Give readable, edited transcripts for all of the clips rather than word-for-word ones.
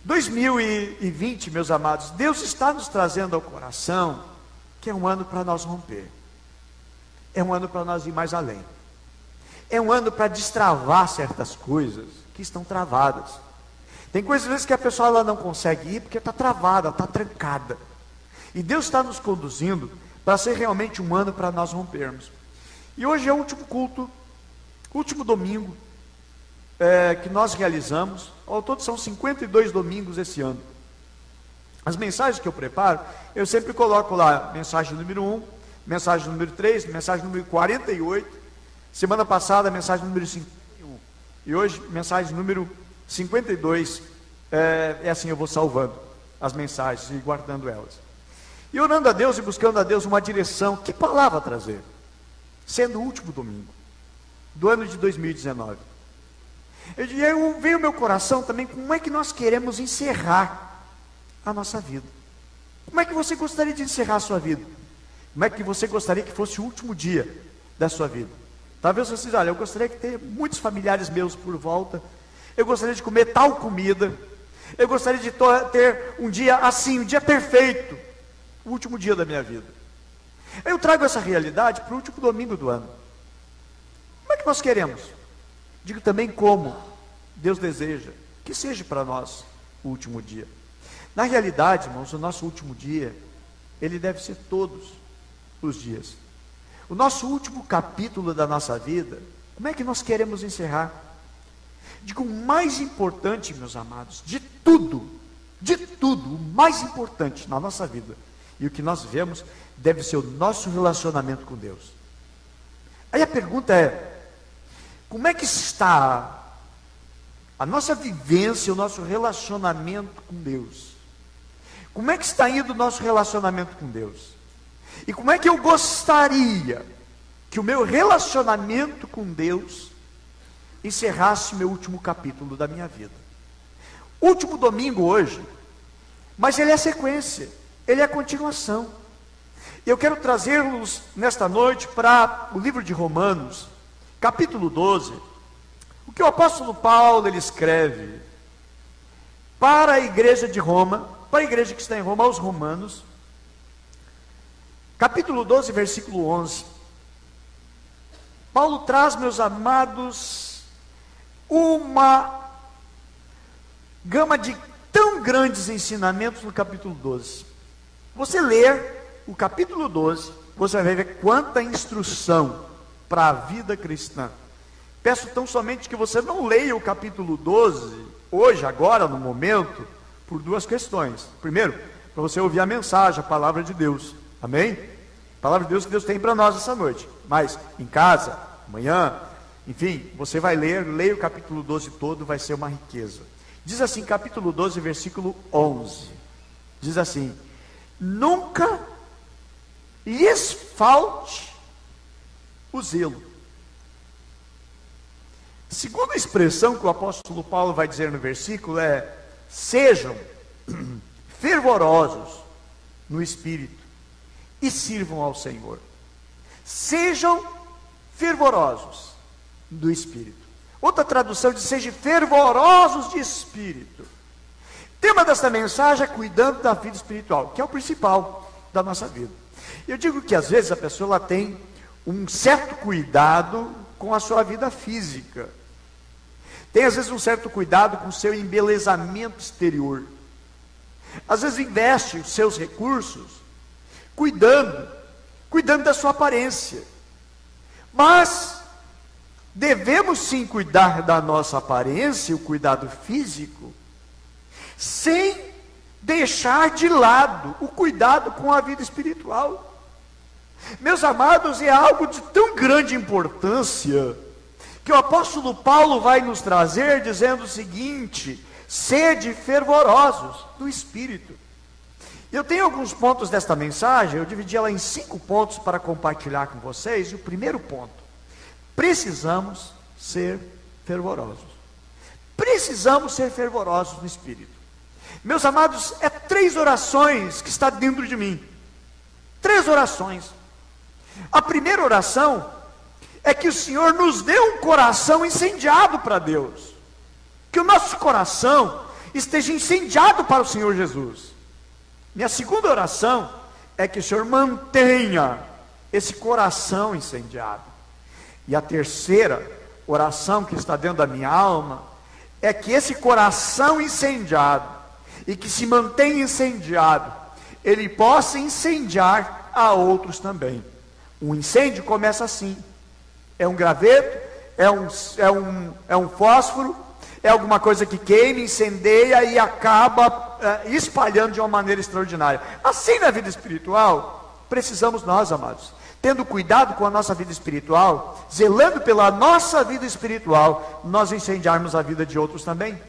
2020, meus amados, Deus está nos trazendo ao coração que é um ano para nós romper. É um ano para nós ir mais além. É um ano para destravar certas coisas que estão travadas. Tem coisas às vezes que a pessoa ela não consegue ir porque está travada, está trancada. E Deus está nos conduzindo para ser realmente um ano para nós rompermos. E hoje é o último culto, último domingo que nós realizamos. Ao todo são 52 domingos esse ano. As mensagens que eu preparo, eu sempre coloco lá mensagem número 1, mensagem número 3, mensagem número 48. Semana passada, mensagem número 51. E hoje, mensagem número 52. É assim, eu vou salvando as mensagens e guardando elas. E orando a Deus e buscando a Deus uma direção. Que palavra trazer? Sendo o último domingo do ano de 2019. Eu veio ao meu coração também, como é que nós queremos encerrar a nossa vida? Como é que você gostaria de encerrar a sua vida? Como é que você gostaria que fosse o último dia da sua vida? Talvez você diga, olha, eu gostaria de ter muitos familiares meus por volta, eu gostaria de comer tal comida, eu gostaria de ter um dia assim, um dia perfeito, o último dia da minha vida. Eu trago essa realidade para o último domingo do ano. Como é que nós queremos? Digo também como Deus deseja que seja para nós o último dia. Na realidade, irmãos, o nosso último dia, ele deve ser todos os dias. O nosso último capítulo da nossa vida, como é que nós queremos encerrar? Digo, o mais importante, meus amados, de tudo, o mais importante na nossa vida, e o que nós vemos, deve ser o nosso relacionamento com Deus. Aí a pergunta é, como é que está a nossa vivência, o nosso relacionamento com Deus? Como é que está indo o nosso relacionamento com Deus? E como é que eu gostaria que o meu relacionamento com Deus encerrasse o meu último capítulo da minha vida? Último domingo hoje, mas ele é sequência, ele é continuação. Eu quero trazê-los nesta noite para o livro de Romanos, capítulo 12, o que o apóstolo Paulo ele escreve para a igreja de Roma, para a igreja que está em Roma, aos romanos, capítulo 12, versículo 11. Paulo traz, meus amados, uma gama de tão grandes ensinamentos no capítulo 12. Você ler o capítulo 12, você vai ver quanta instrução para a vida cristã. Peço tão somente que você não leia o capítulo 12, hoje, agora, no momento, por duas questões. Primeiro, para você ouvir a mensagem, a palavra de Deus. Amém? A palavra de Deus que Deus tem para nós essa noite. Mas, em casa, amanhã, enfim, você vai leia o capítulo 12 todo, vai ser uma riqueza. Diz assim, capítulo 12, versículo 11. Diz assim, nunca lhes falte o zelo. Segunda expressão que o apóstolo Paulo vai dizer no versículo é, sejam fervorosos no Espírito e sirvam ao Senhor. Sejam fervorosos do Espírito. Outra tradução diz, sejam fervorosos de Espírito. O tema desta mensagem é cuidando da vida espiritual, que é o principal da nossa vida. Eu digo que às vezes a pessoa ela tem um certo cuidado com a sua vida física. Tem às vezes um certo cuidado com o seu embelezamento exterior. Às vezes investe os seus recursos cuidando da sua aparência. Mas devemos sim cuidar da nossa aparência, o cuidado físico, sem deixar de lado o cuidado com a vida espiritual. Meus amados, é algo de tão grande importância, que o apóstolo Paulo vai nos trazer, dizendo o seguinte, sede fervorosos do Espírito. Eu tenho alguns pontos desta mensagem, eu dividi ela em 5 pontos para compartilhar com vocês, e o primeiro ponto, precisamos ser fervorosos. Precisamos ser fervorosos no Espírito. Meus amados, é 3 orações que está dentro de mim. 3 orações. A primeira oração é que o Senhor nos dê um coração incendiado para Deus. Que o nosso coração esteja incendiado para o Senhor Jesus. Minha segunda oração é que o Senhor mantenha esse coração incendiado. E a terceira oração que está dentro da minha alma é que esse coração incendiado, e que se mantém incendiado, ele possa incendiar a outros também. Um incêndio começa assim: é um graveto, é um fósforo, é alguma coisa que queima, incendeia e acaba espalhando de uma maneira extraordinária. Assim, na vida espiritual, precisamos nós, amados, tendo cuidado com a nossa vida espiritual, zelando pela nossa vida espiritual, nós incendiarmos a vida de outros também.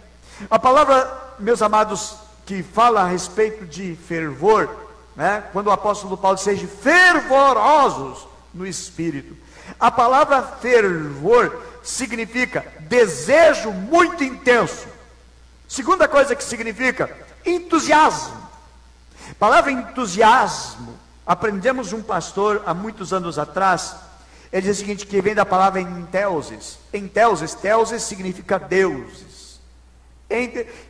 A palavra, meus amados, que fala a respeito de fervor, né? Quando o apóstolo Paulo diz: sejam fervorosos no espírito. A palavra fervor significa desejo muito intenso. Segunda coisa que significa entusiasmo. A palavra entusiasmo, aprendemos de um pastor há muitos anos atrás. Ele diz o seguinte, que vem da palavra enteuses. Enteuses, teuses significa deuses.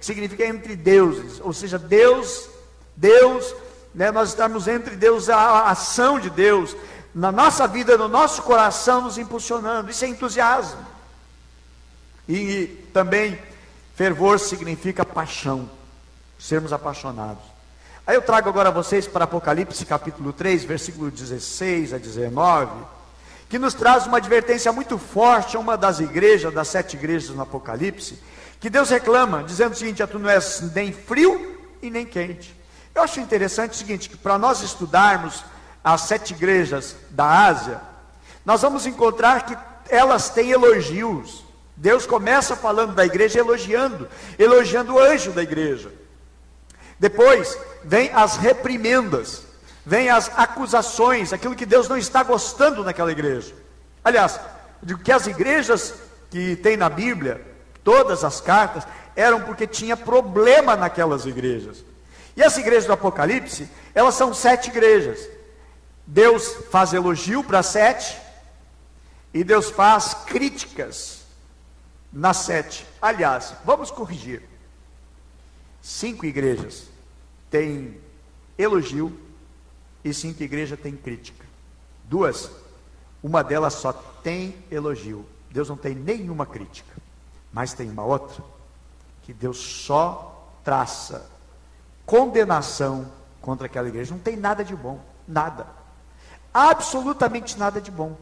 Significa entre deuses, ou seja, Deus, né, nós estamos entre Deus, a ação de Deus na nossa vida, no nosso coração, nos impulsionando. Isso é entusiasmo. E também fervor significa paixão, sermos apaixonados. Aí eu trago agora vocês para Apocalipse capítulo 3, versículo 16 a 19, que nos traz uma advertência muito forte a uma das igrejas, das 7 igrejas no Apocalipse, que Deus reclama, dizendo o seguinte: tu não és nem frio e nem quente. Eu acho interessante o seguinte, que para nós estudarmos as 7 igrejas da Ásia, nós vamos encontrar que elas têm elogios. Deus começa falando da igreja, elogiando o anjo da igreja. Depois vem as reprimendas, vem as acusações, aquilo que Deus não está gostando naquela igreja. Aliás, digo que as igrejas que tem na Bíblia, todas as cartas, eram porque tinha problema naquelas igrejas. E as igrejas do Apocalipse, elas são 7 igrejas. Deus faz elogio para 7, e Deus faz críticas nas 7. Aliás, vamos corrigir. 5 igrejas têm elogio e 5 igrejas têm crítica. 2, uma delas só tem elogio. Deus não tem nenhuma crítica. Mas tem uma outra que Deus só traça condenação contra aquela igreja. Não tem nada de bom, nada, absolutamente nada de bom.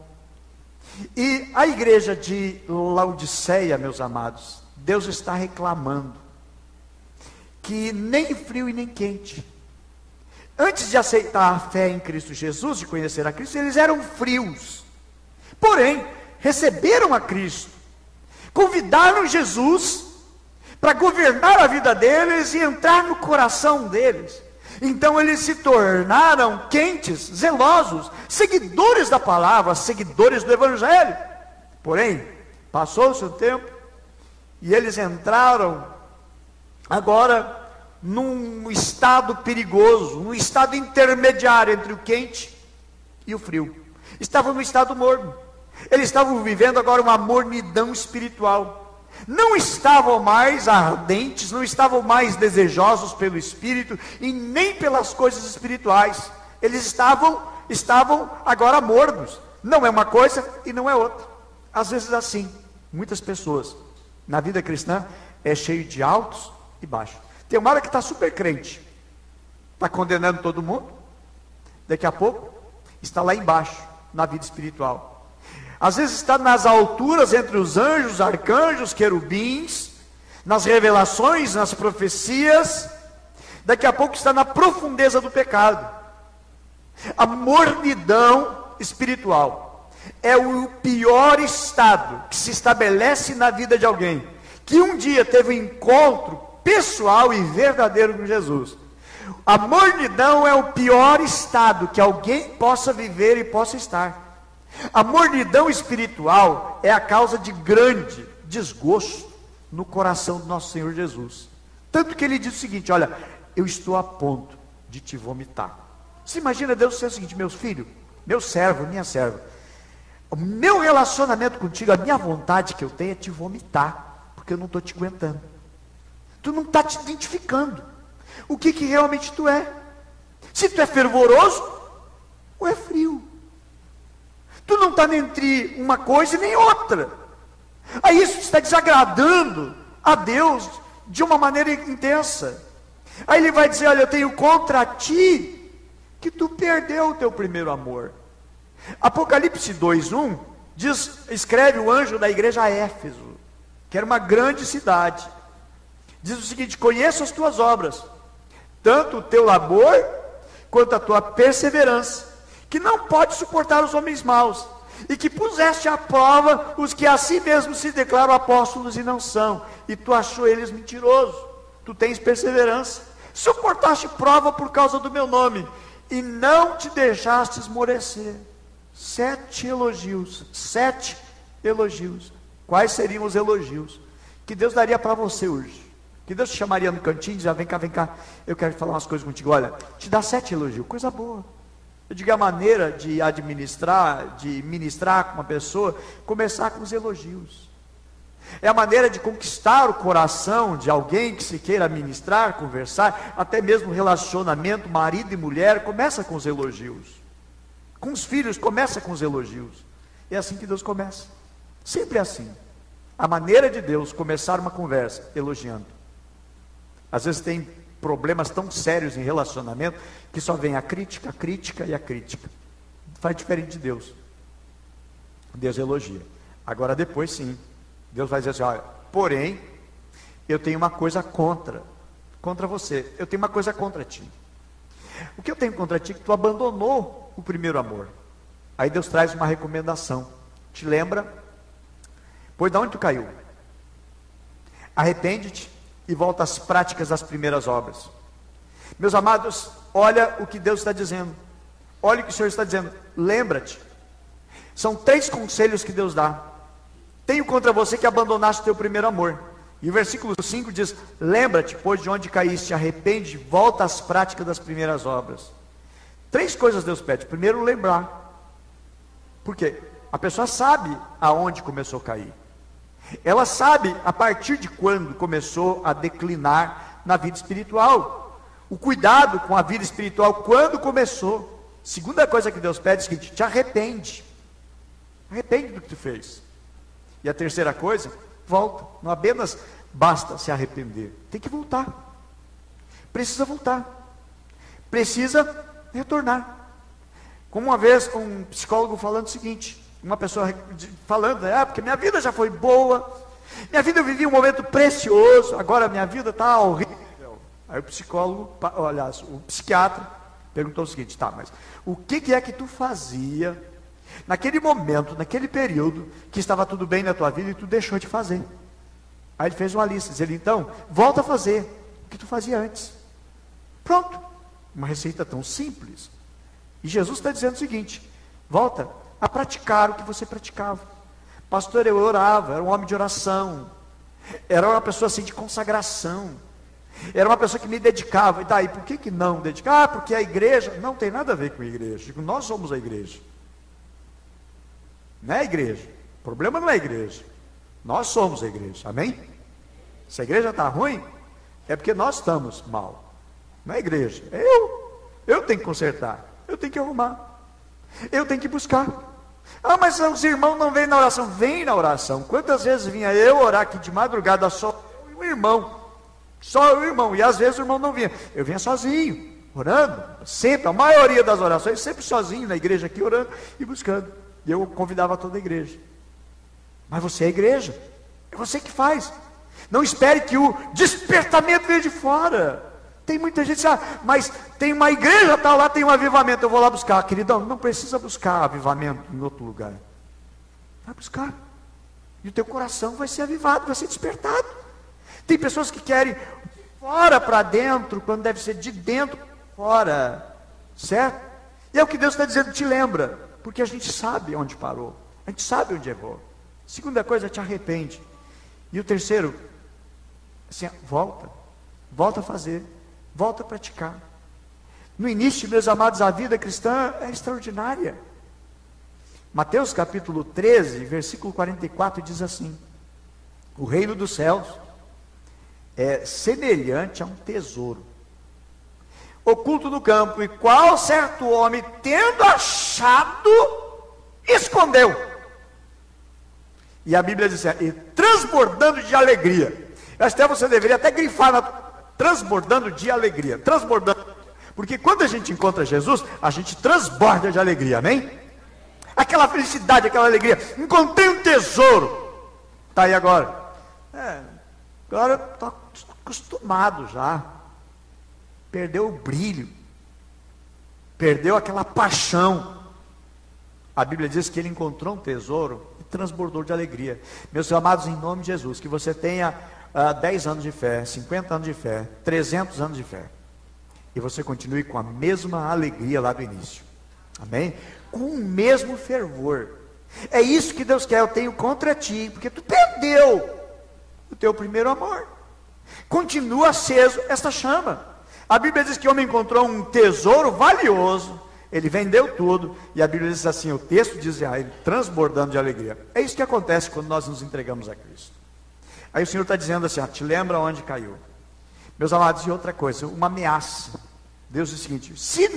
E a igreja de Laodiceia, meus amados, Deus está reclamando que nem frio e nem quente. Antes de aceitar a fé em Cristo Jesus, de conhecer a Cristo, eles eram frios. Porém, receberam a Cristo, convidaram Jesus para governar a vida deles e entrar no coração deles. Então eles se tornaram quentes, zelosos, seguidores da palavra, seguidores do Evangelho. Porém, passou-se o tempo e eles entraram agora num estado perigoso, num estado intermediário entre o quente e o frio. Estavam no estado morno. Eles estavam vivendo agora uma mornidão espiritual. Não estavam mais ardentes, não estavam mais desejosos pelo Espírito e nem pelas coisas espirituais. Eles estavam agora mornos. Não é uma coisa e não é outra. Às vezes assim, muitas pessoas na vida cristã é cheio de altos e baixos. Tem uma hora que está super crente, está condenando todo mundo, daqui a pouco está lá embaixo, na vida espiritual. Às vezes está nas alturas entre os anjos, arcanjos, querubins, nas revelações, nas profecias, daqui a pouco está na profundeza do pecado. A mornidão espiritual é o pior estado que se estabelece na vida de alguém que um dia teve um encontro pessoal e verdadeiro com Jesus. A mornidão é o pior estado que alguém possa viver e possa estar. A mornidão espiritual é a causa de grande desgosto no coração do nosso Senhor Jesus. Tanto que ele diz o seguinte: olha, eu estou a ponto de te vomitar. Você imagina Deus ser o seguinte: meus filhos, meu servo, minha serva, o meu relacionamento contigo, a minha vontade que eu tenho é te vomitar, porque eu não estou te aguentando. Tu não está te identificando. O que realmente tu é? Se tu é fervoroso ou é frio. Tu não está entre uma coisa e nem outra. Aí isso está desagradando a Deus de uma maneira intensa. Aí ele vai dizer, olha, eu tenho contra ti que tu perdeu o teu primeiro amor. Apocalipse 2:1 escreve o anjo da igreja a Éfeso, que era uma grande cidade. Diz o seguinte: conheço as tuas obras, tanto o teu labor, quanto a tua perseverança, que não pode suportar os homens maus, e que puseste à prova os que a si mesmos se declaram apóstolos e não são, e tu achou eles mentirosos. Tu tens perseverança, suportaste prova por causa do meu nome, e não te deixaste esmorecer. 7 elogios, 7 elogios. Quais seriam os elogios que Deus daria para você hoje? Que Deus te chamaria no cantinho e dizia, vem cá, eu quero falar umas coisas contigo. Olha, te dá 7 elogios, coisa boa. Eu digo, a maneira de administrar, de ministrar com uma pessoa, começar com os elogios. É a maneira de conquistar o coração de alguém que se queira ministrar, conversar, até mesmo relacionamento, marido e mulher, começa com os elogios. Com os filhos, começa com os elogios. É assim que Deus começa. Sempre assim. A maneira de Deus começar uma conversa, elogiando. Às vezes tem problemas tão sérios em relacionamento, que só vem a crítica e a crítica. Faz diferente de Deus. Deus elogia. Agora depois sim, Deus vai dizer assim, olha, porém, eu tenho uma coisa contra você. Eu tenho uma coisa contra ti. O que eu tenho contra ti é que tu abandonou o primeiro amor. Aí Deus traz uma recomendação. Te lembra? Pois de onde tu caiu? Arrepende-te e volta às práticas das primeiras obras. Meus amados, olha o que Deus está dizendo. Olha o que o Senhor está dizendo. Lembra-te. São 3 conselhos que Deus dá. Tenho contra você que abandonaste o teu primeiro amor. E o versículo 5 diz, lembra-te, pois de onde caíste, arrepende, volta às práticas das primeiras obras. 3 coisas Deus pede. Primeiro, lembrar. Por quê? A pessoa sabe aonde começou a cair. Ela sabe a partir de quando começou a declinar na vida espiritual. O cuidado com a vida espiritual, quando começou. Segunda coisa que Deus pede é o seguinte, te arrepende. Arrepende do que tu fez. E a terceira coisa, volta. Não apenas basta se arrepender, tem que voltar. Precisa voltar. Precisa retornar. Como uma vez um psicólogo falando o seguinte, uma pessoa falando, porque minha vida já foi boa, minha vida eu vivi um momento precioso, agora minha vida está horrível. Aí o psicólogo, aliás, o psiquiatra perguntou o seguinte, mas o que é que tu fazia naquele momento, naquele período, que estava tudo bem na tua vida e tu deixou de fazer? Aí ele fez uma lista, dizendo, então, volta a fazer o que tu fazia antes. Pronto, uma receita tão simples. E Jesus está dizendo o seguinte, volta a praticar o que você praticava. Pastor, eu orava, era um homem de oração, era uma pessoa assim de consagração, era uma pessoa que me dedicava. E daí, por que não dedicar? Porque a igreja não tem nada a ver com a igreja. Digo, nós somos a igreja. Não é a igreja. O problema não é a igreja. Nós somos a igreja. Amém? Se a igreja está ruim, é porque nós estamos mal. Não é a igreja. É eu tenho que consertar. Eu tenho que arrumar. Eu tenho que buscar. Mas os irmãos não vêm na oração. Vem na oração. Quantas vezes vinha eu orar aqui de madrugada só eu e o irmão? Só o irmão. E às vezes o irmão não vinha. Eu vinha sozinho, orando. Sempre, a maioria das orações, sempre sozinho na igreja aqui, orando e buscando. E eu convidava toda a igreja. Mas você é a igreja. É você que faz. Não espere que o despertamento venha de fora. Tem muita gente que mas tem uma igreja, tá lá, tem um avivamento, eu vou lá buscar. Queridão, não precisa buscar avivamento em outro lugar. Vai buscar. E o teu coração vai ser avivado, vai ser despertado. Tem pessoas que querem fora para dentro, quando deve ser de dentro para fora. Certo? E é o que Deus está dizendo, te lembra. Porque a gente sabe onde parou. A gente sabe onde errou. Segunda coisa, te arrepende. E o terceiro, assim, volta. Volta a fazer. Volta a praticar. No início, meus amados, a vida cristã é extraordinária. Mateus capítulo 13, versículo 44 diz assim: o reino dos céus é semelhante a um tesouro oculto no campo, e qual certo homem, tendo achado, escondeu. E a Bíblia diz assim, e transbordando de alegria. Até você deveria até grifar, transbordando de alegria, transbordando. Porque quando a gente encontra Jesus, a gente transborda de alegria, amém? Aquela felicidade, aquela alegria. Encontrei um tesouro. Está aí agora. Agora está acostumado já. Perdeu o brilho. Perdeu aquela paixão. A Bíblia diz que ele encontrou um tesouro e transbordou de alegria. Meus amados, em nome de Jesus, que você tenha 10 anos de fé, 50 anos de fé, 300 anos de fé. E você continue com a mesma alegria lá do início. Amém? Com o mesmo fervor. É isso que Deus quer. Eu tenho contra ti, porque tu perdeu o teu primeiro amor. Continua aceso esta chama. A Bíblia diz que o homem encontrou um tesouro valioso. Ele vendeu tudo. E a Bíblia diz assim, o texto diz, ele transbordando de alegria. É isso que acontece quando nós nos entregamos a Cristo. Aí o Senhor está dizendo assim, te lembra onde caiu. Meus amados, e outra coisa, uma ameaça. Deus diz o seguinte, se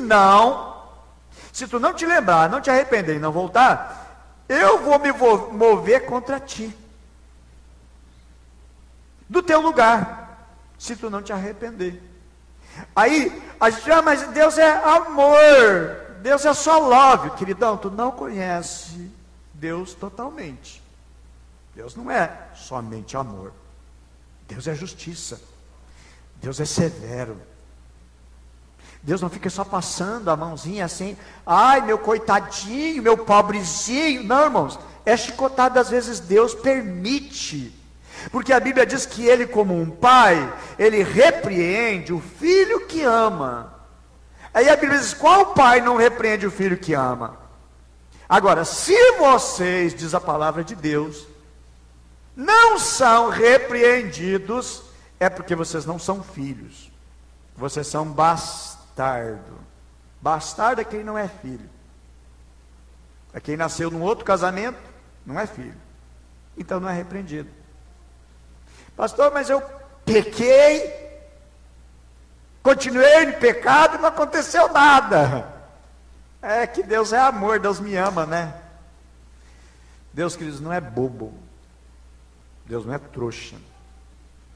tu não te lembrar, não te arrepender e não voltar, eu vou me mover contra ti, do teu lugar, se tu não te arrepender. Aí, a gente diz, mas Deus é amor, Deus é só love. Queridão, tu não conhece Deus totalmente. Deus não é somente amor, Deus é justiça, Deus é severo. Deus não fica só passando a mãozinha assim, ai meu coitadinho, meu pobrezinho. Não, irmãos, é chicotado. Às vezes Deus permite, porque a Bíblia diz que Ele, como um pai, Ele repreende o filho que ama. Aí a Bíblia diz, qual pai não repreende o filho que ama? Agora, se vocês, diz a palavra de Deus, não são repreendidos, é porque vocês não são filhos, vocês são bastardo. Bastardo é quem não é filho. É quem nasceu num outro casamento, não é filho. Então não é repreendido. Pastor, mas eu pequei, continuei em pecado e não aconteceu nada. É que Deus é amor, Deus me ama, né? Deus, queridos, não é bobo. Deus não é trouxa.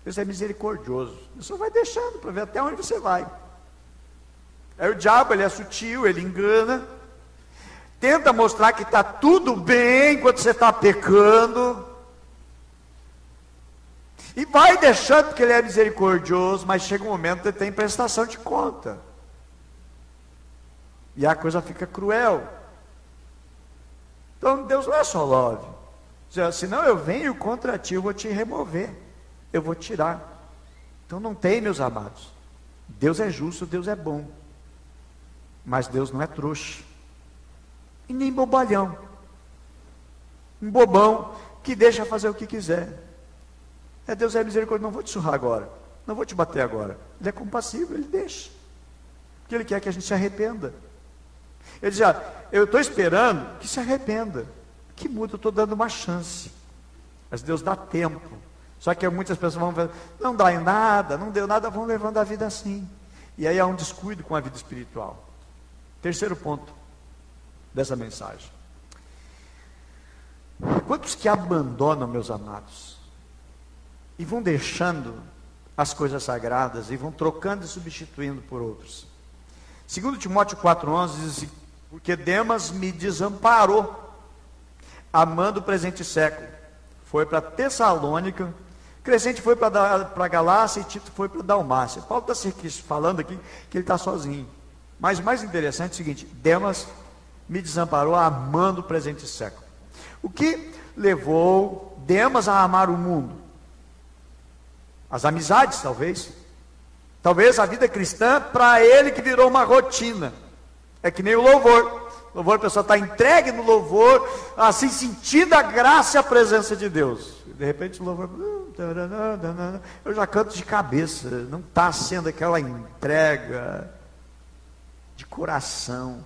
Deus é misericordioso. Ele só vai deixando para ver até onde você vai. Aí o diabo, ele é sutil, ele engana, tenta mostrar que está tudo bem enquanto você está pecando, e vai deixando, porque ele é misericordioso, mas chega um momento que ele tem prestação de conta, e a coisa fica cruel. Então Deus não é só love. Senão eu venho contra ti, eu vou te remover, eu vou tirar. Então não tem, meus amados. Deus é justo, Deus é bom, mas Deus não é trouxa, e nem bobalhão, um bobão que deixa fazer o que quiser. Deus é misericordioso, não vou te surrar agora, não vou te bater agora. Ele é compassivo, ele deixa, porque ele quer que a gente se arrependa. Ele diz, eu estou esperando que se arrependa, que muda, eu estou dando uma chance. Mas Deus dá tempo. Só que muitas pessoas vão ver, não dá em nada, não deu nada, vão levando a vida assim, e aí há um descuido com a vida espiritual. Terceiro ponto dessa mensagem. Quantos que abandonam, meus amados, e vão deixando as coisas sagradas, e vão trocando e substituindo por outros? 2 Timóteo 4,11 diz assim, porque Demas me desamparou, amando o presente século, foi para Tessalônica, Crescente foi para Galácia, e Tito foi para Dalmácia. Paulo está falando aqui que ele está sozinho. Mas o mais interessante é o seguinte, Demas me desamparou amando o presente século. O que levou Demas a amar o mundo? As amizades, talvez. Talvez a vida cristã, para ele que virou uma rotina. É que nem o louvor. O louvor, a pessoa está entregue no louvor, assim, sentindo a graça e a presença de Deus. De repente o louvor, eu já canto de cabeça, não está sendo aquela entrega de coração,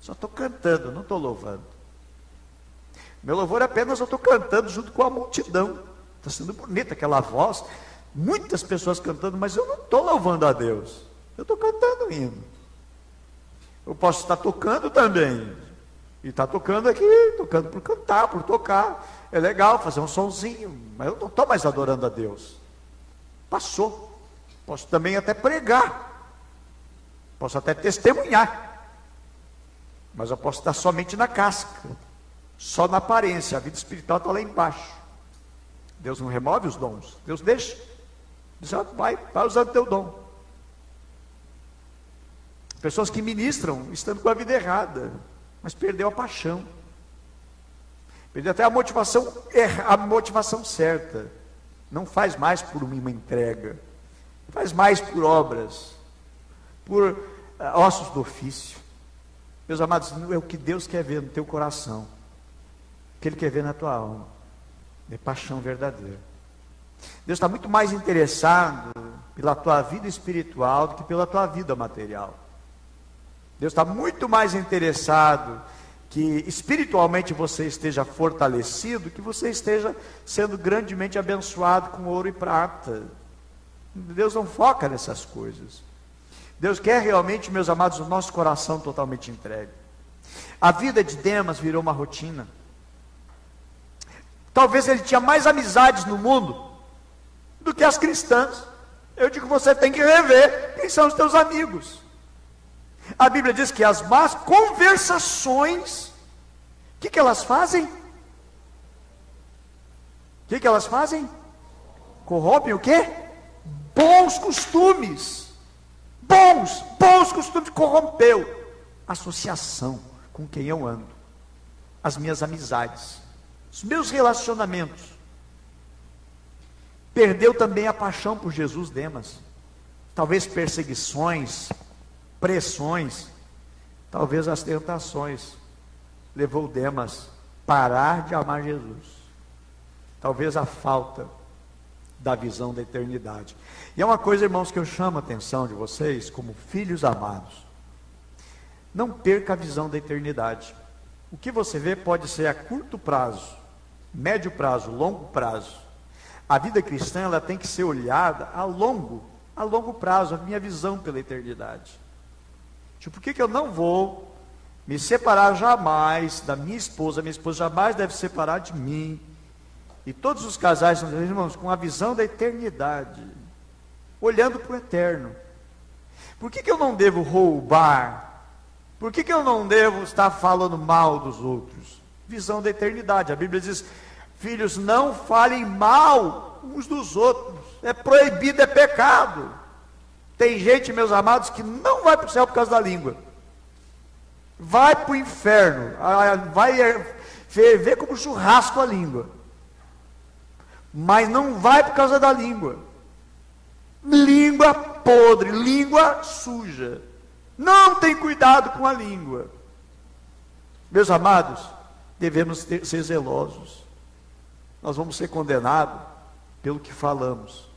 só estou cantando, não estou louvando. Meu louvor é apenas eu estou cantando junto com a multidão, está sendo bonita aquela voz, Muitas pessoas cantando, mas eu não estou louvando a Deus. Eu estou cantando um hino. Eu posso estar tocando também. E está tocando aqui, tocando por cantar, por tocar. É legal fazer um sonzinho, mas eu não estou mais adorando a Deus. Passou. Posso também até pregar. Posso até testemunhar. Mas eu posso estar somente na casca. Só na aparência. A vida espiritual está lá embaixo. Deus não remove os dons. Deus deixa. Diz, vai usando teu dom. Pessoas que ministram estando com a vida errada, mas perdeu a paixão. Perdeu até a motivação certa. Não faz mais por uma entrega. Faz mais por obras, por ossos do ofício. Meus amados, é o que Deus quer ver no teu coração. O que Ele quer ver na tua alma. É paixão verdadeira. Deus está muito mais interessado pela tua vida espiritual do que pela tua vida material. Deus está muito mais interessado que espiritualmente você esteja fortalecido, que você esteja sendo grandemente abençoado com ouro e prata. Deus não foca nessas coisas. Deus quer realmente, meus amados, o nosso coração totalmente entregue. A vida de Demas virou uma rotina. Talvez ele tinha mais amizades no mundo do que as cristãs. Eu digo que você tem que rever quem são os teus amigos. A Bíblia diz que as más conversações, o que elas fazem? O que elas fazem? Corrompem o quê? Bons costumes. Bons costumes. Corrompeu. Associação com quem eu ando. As minhas amizades. Os meus relacionamentos. Perdeu também a paixão por Jesus, Demas. Talvez perseguições, pressões, talvez as tentações, levou Demas a parar de amar Jesus. Talvez a falta da visão da eternidade. E é uma coisa, irmãos, que eu chamo a atenção de vocês, como filhos amados. Não perca a visão da eternidade. O que você vê pode ser a curto prazo, médio prazo, longo prazo. A vida cristã, ela tem que ser olhada a longo prazo, a minha visão pela eternidade. Tipo, por que eu não vou me separar jamais da minha esposa jamais deve separar de mim. E todos os casais, irmãos, com a visão da eternidade, olhando para o eterno. Por que eu não devo roubar? Por que eu não devo estar falando mal dos outros? Visão da eternidade. A Bíblia diz, filhos, não falem mal uns dos outros. É proibido, é pecado. Tem gente, meus amados, que não vai para o céu por causa da língua. Vai para o inferno. Vai ver como churrasco a língua. Mas não vai por causa da língua. Língua podre, língua suja. Não tem cuidado com a língua. Meus amados, devemos ser zelosos. Nós vamos ser condenados pelo que falamos.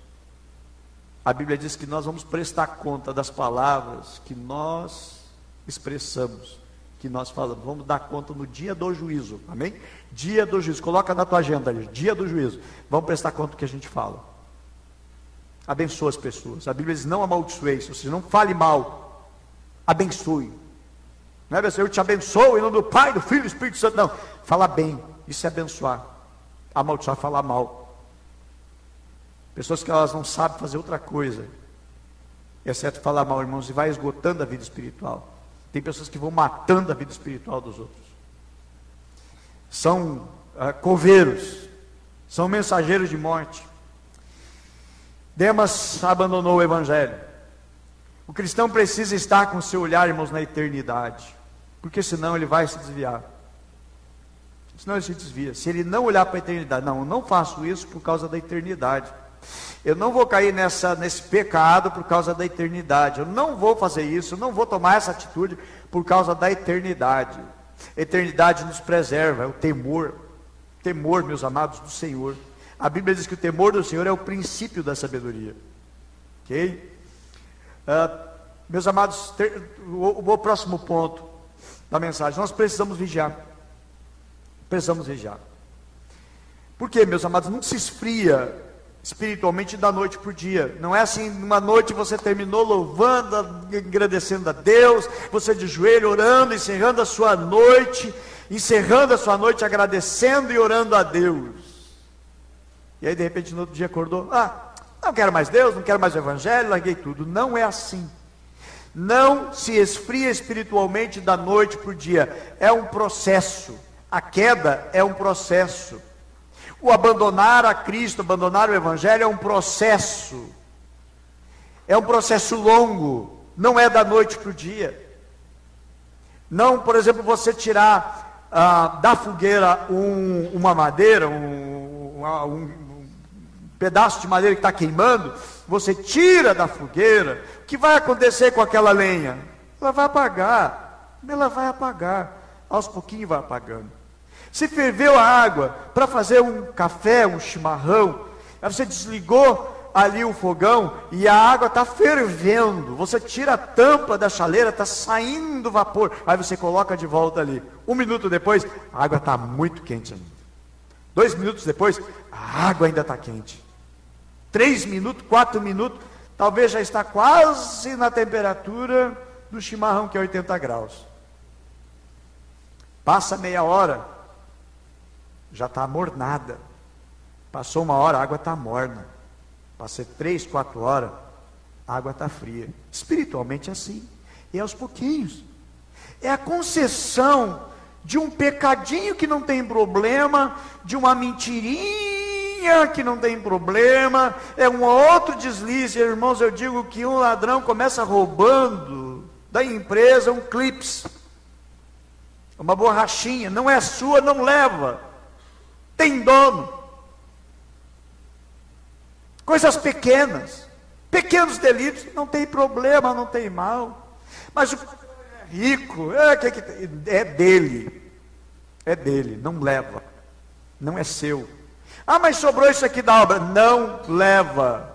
A Bíblia diz que nós vamos prestar conta das palavras que nós expressamos, que nós falamos. Vamos dar conta no dia do juízo, amém? Dia do juízo, coloca na tua agenda ali, dia do juízo. Vamos prestar conta do que a gente fala. Abençoa as pessoas. A Bíblia diz, não amaldiçoeis, ou seja, não fale mal, abençoe. Não é, eu te abençoo em nome do Pai, do Filho e do Espírito Santo, não. Fala bem, isso é abençoar. Amaldiçoar, falar mal. Pessoas que elas não sabem fazer outra coisa, exceto falar mal, irmãos, e vai esgotando a vida espiritual. Tem pessoas que vão matando a vida espiritual dos outros. São coveiros, são mensageiros de morte. Demas abandonou o Evangelho. O cristão precisa estar com o seu olhar, irmãos, na eternidade, porque senão ele vai se desviar. Senão ele se desvia. Se ele não olhar para a eternidade, não, eu não faço isso por causa da eternidade. Eu não vou cair nesse pecado por causa da eternidade. Eu não vou fazer isso, eu não vou tomar essa atitude por causa da eternidade. A eternidade nos preserva, é o temor. Temor, meus amados, do Senhor. A Bíblia diz que o temor do Senhor é o princípio da sabedoria. Ok? Meus amados, o próximo ponto da mensagem. Nós precisamos vigiar. Precisamos vigiar. Por quê, meus amados? Não se esfria espiritualmente da noite para o dia. Não é assim, numa noite você terminou louvando, agradecendo a Deus, você de joelho orando, encerrando a sua noite, agradecendo e orando a Deus. E aí de repente no outro dia acordou, não quero mais Deus, não quero mais o Evangelho, larguei tudo. Não é assim. Não se esfria espiritualmente da noite para o dia. É um processo. A queda é um processo. O abandonar a Cristo, abandonar o Evangelho é um processo. É um processo longo. Não é da noite para o dia. Não, por exemplo, você tirar da fogueira uma madeira, um pedaço de madeira que está queimando, você tira da fogueira, o que vai acontecer com aquela lenha? Ela vai apagar, aos pouquinhos vai apagando. Se ferveu a água para fazer um café, um chimarrão, aí você desligou ali o fogão e a água está fervendo, você tira a tampa da chaleira, está saindo vapor, aí você coloca de volta ali. 1 minuto depois, a água está muito quente ainda. 2 minutos depois, a água ainda está quente. 3 minutos, 4 minutos, talvez já está quase na temperatura do chimarrão, que é 80 graus. Passa meia hora, já está amornada. Passou 1 hora, a água está morna. Passou 3, 4 horas, a água está fria. Espiritualmente é assim. E aos pouquinhos. É a concessão de um pecadinho que não tem problema, de uma mentirinha que não tem problema, é um outro deslize. Irmãos, eu digo que um ladrão começa roubando da empresa um clips, uma borrachinha, não é sua, não leva, tem dono. Coisas pequenas, pequenos delitos, não tem problema, não tem mal. Mas o é rico, é dele, não leva, não é seu. Mas sobrou isso aqui da obra, não leva.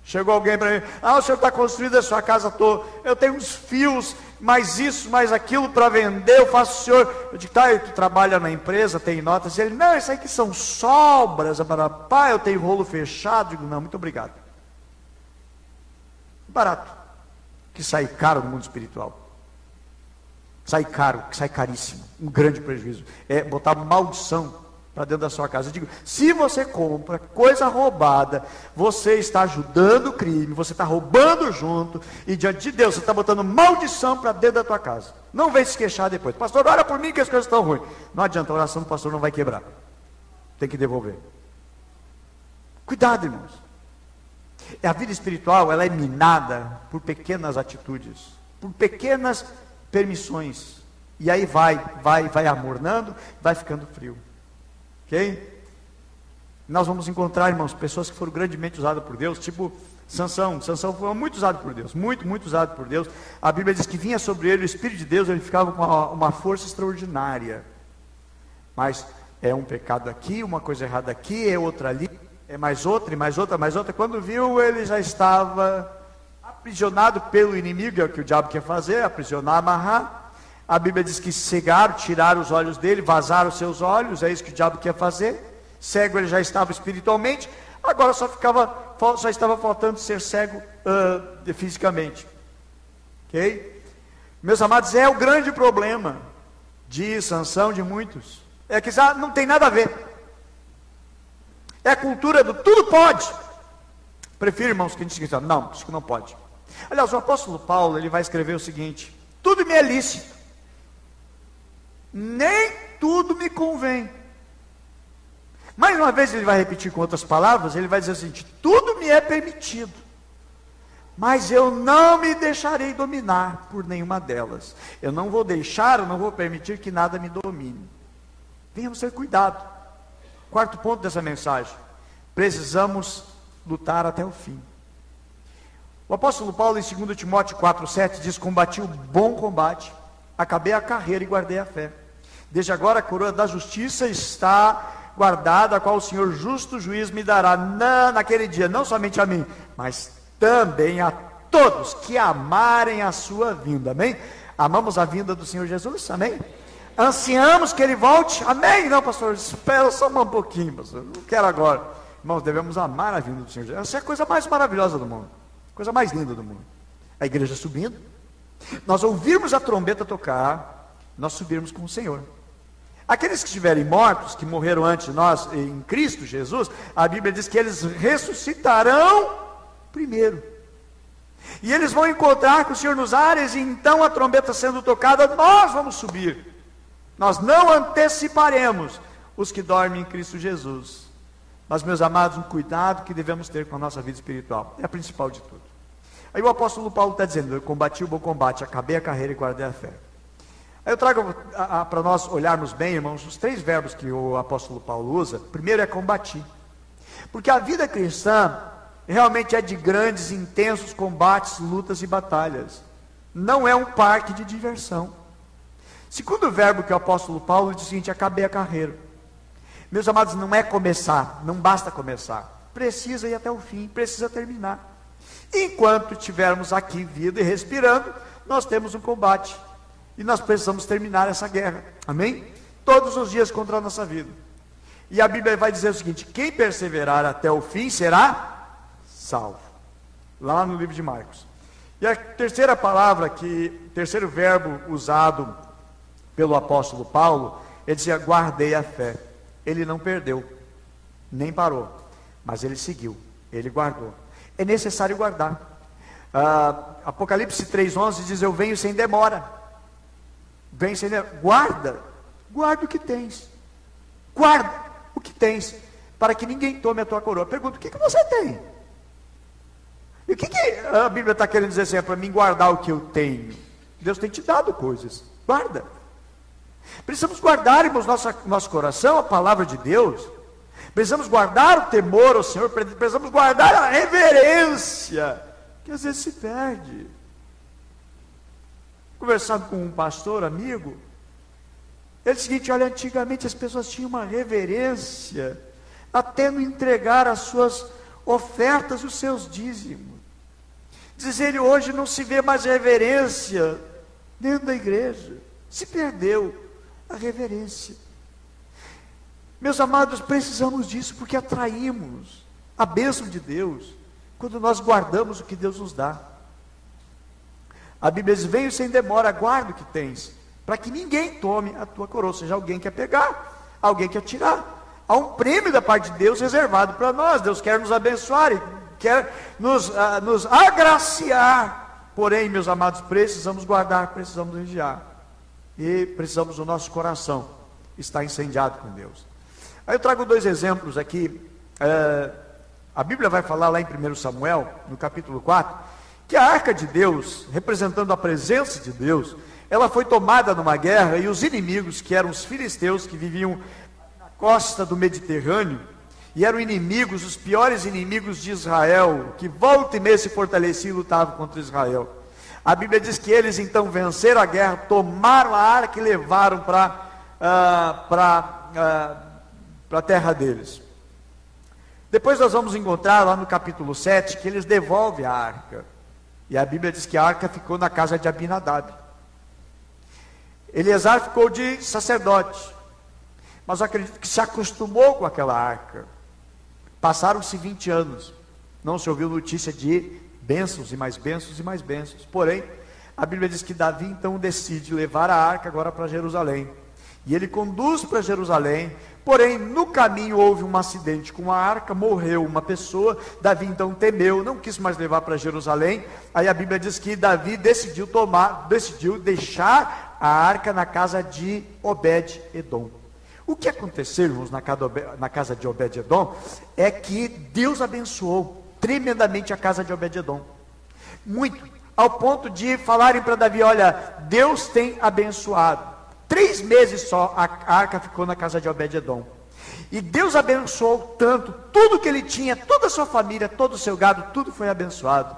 Chegou alguém para mim, o senhor está construindo a sua casa toda, eu tenho uns fios, mais isso, mais aquilo para vender, eu faço o senhor. Eu digo, tu trabalha na empresa, tem notas? Ele, não, isso aqui são sobras, pai, eu tenho rolo fechado. Eu digo, não, muito obrigado. Barato, que sai caro no mundo espiritual. Sai caro, que sai caríssimo, um grande prejuízo. É botar maldição para dentro da sua casa. Eu digo, se você compra coisa roubada, você está ajudando o crime, você está roubando junto, e diante de Deus, você está botando maldição para dentro da tua casa. Não vem se queixar depois. Pastor, ora por mim que as coisas estão ruins. Não adianta, a oração do pastor não vai quebrar. Tem que devolver. Cuidado, irmãos. A vida espiritual, ela é minada por pequenas atitudes, por pequenas permissões. E aí vai amornando, vai ficando frio. Ok? Nós vamos encontrar, irmãos, pessoas que foram grandemente usadas por Deus, tipo Sansão. Sansão foi muito usado por Deus, muito usado por Deus. A Bíblia diz que vinha sobre ele o Espírito de Deus, ele ficava com uma força extraordinária. Mas é um pecado aqui, uma coisa errada aqui, é outra ali, é mais outra, e mais outra, mais outra. Quando viu, ele já estava aprisionado pelo inimigo, é o que o diabo quer fazer, aprisionar, amarrar. A Bíblia diz que cegaram, tiraram os olhos dele, vazaram os seus olhos, é isso que o diabo quer fazer. Cego ele já estava espiritualmente, agora só estava faltando ser cego fisicamente. Ok? Meus amados, é o grande problema de Sansão, de muitos, é que não tem nada a ver. É a cultura do tudo pode. Prefiro, irmãos, que a gente diga, não, isso não pode. Aliás, o apóstolo Paulo, ele vai escrever o seguinte: tudo me é lícito, nem tudo me convém. Mais uma vez ele vai repetir com outras palavras, ele vai dizer o seguinte: tudo me é permitido, mas eu não me deixarei dominar por nenhuma delas. Eu não vou permitir que nada me domine. Venhamos ter cuidado. Quarto ponto dessa mensagem: precisamos lutar até o fim. O apóstolo Paulo, em 2 Timóteo 4,7, diz: combati o bom combate, acabei a carreira e guardei a fé. Desde agora a coroa da justiça está guardada, a qual o Senhor justo juiz me dará naquele dia, não somente a mim, mas também a todos que amarem a sua vinda. Amém? Amamos a vinda do Senhor Jesus? Amém? Ansiamos que Ele volte? Amém? Não, pastor, espera só um pouquinho, pastor, não quero agora. Irmãos, devemos amar a vinda do Senhor Jesus. Essa é a coisa mais maravilhosa do mundo, a coisa mais linda do mundo. A igreja subindo, nós ouvirmos a trombeta tocar, nós subirmos com o Senhor. Aqueles que estiverem mortos, que morreram antes de nós em Cristo Jesus, a Bíblia diz que eles ressuscitarão primeiro. E eles vão encontrar com o Senhor nos ares, e então a trombeta sendo tocada, nós vamos subir. Nós não anteciparemos os que dormem em Cristo Jesus. Mas, meus amados, um cuidado que devemos ter com a nossa vida espiritual. É a principal de tudo. Aí o apóstolo Paulo está dizendo: eu combati o bom combate, acabei a carreira e guardei a fé. Aí eu trago para nós olharmos bem, irmãos, os 3 verbos que o apóstolo Paulo usa. Primeiro é combati. Porque a vida cristã realmente é de grandes, intensos combates, lutas e batalhas. Não é um parque de diversão. Segundo verbo que o apóstolo Paulo diz o seguinte: acabei a carreira. Meus amados, não é começar, não basta começar. Precisa ir até o fim, precisa terminar. Enquanto estivermos aqui, vida e respirando, nós temos um combate. E nós precisamos terminar essa guerra. Amém? Todos os dias contra a nossa vida. E a Bíblia vai dizer o seguinte: quem perseverar até o fim será salvo. Lá no livro de Marcos. E a terceira palavra, terceiro verbo usado pelo apóstolo Paulo, ele dizia: guardei a fé. Ele não perdeu, nem parou, mas ele seguiu, ele guardou. É necessário guardar. Apocalipse 3,11 diz: eu venho sem demora. Venho sem demora. Guarda o que tens. Guarda o que tens, para que ninguém tome a tua coroa. Pergunta: o que você tem? E o que a Bíblia está querendo dizer assim? É para mim guardar o que eu tenho. Deus tem te dado coisas. Guarda. Precisamos guardar, irmãos, nosso coração, a palavra de Deus. Precisamos guardar o temor ao Senhor. Precisamos guardar a reverência, que às vezes se perde. Conversando com um pastor amigo, ele disse o seguinte: olha, antigamente as pessoas tinham uma reverência, até no entregar as suas ofertas e os seus dízimos. Diz ele: hoje não se vê mais reverência dentro da igreja. Se perdeu a reverência. Meus amados, precisamos disso, porque atraímos a bênção de Deus quando nós guardamos o que Deus nos dá. A Bíblia diz: venho sem demora, guarda o que tens, para que ninguém tome a tua coroa. Ou seja, alguém quer pegar, alguém quer tirar. Há um prêmio da parte de Deus reservado para nós. Deus quer nos abençoar e quer nos agraciar. Porém, meus amados, precisamos guardar, precisamos vigiar. E precisamos do nosso coração estar incendiado com Deus. Aí eu trago 2 exemplos aqui. A Bíblia vai falar lá em 1 Samuel, no capítulo 4, que a arca de Deus, representando a presença de Deus, ela foi tomada numa guerra, e os inimigos, que eram os filisteus, que viviam na costa do Mediterrâneo, e eram inimigos, os piores inimigos de Israel, que volta e meia se fortaleciam e lutavam contra Israel. A Bíblia diz que eles então venceram a guerra, tomaram a arca e levaram para a terra deles. Depois nós vamos encontrar lá no capítulo 7 que eles devolvem a arca. E a Bíblia diz que a arca ficou na casa de Abinadab. Eleazar ficou de sacerdote. Mas eu acredito que se acostumou com aquela arca. Passaram-se 20 anos. Não se ouviu notícia de bênçãos e mais bênçãos e mais bênçãos. Porém, a Bíblia diz que Davi então decide levar a arca agora para Jerusalém. E ele conduz para Jerusalém. Porém, no caminho houve um acidente com a arca, morreu uma pessoa. Davi então temeu, não quis mais levar para Jerusalém. Aí a Bíblia diz que Davi decidiu deixar a arca na casa de Obed-Edom. O que aconteceu, irmãos, na casa de Obed-Edom, é que Deus abençoou tremendamente a casa de Obed-Edom. Muito, ao ponto de falarem para Davi: olha, Deus tem abençoado. 3 meses só a arca ficou na casa de Obed-Edom. E Deus abençoou tanto, tudo que ele tinha, toda a sua família, todo o seu gado, tudo foi abençoado.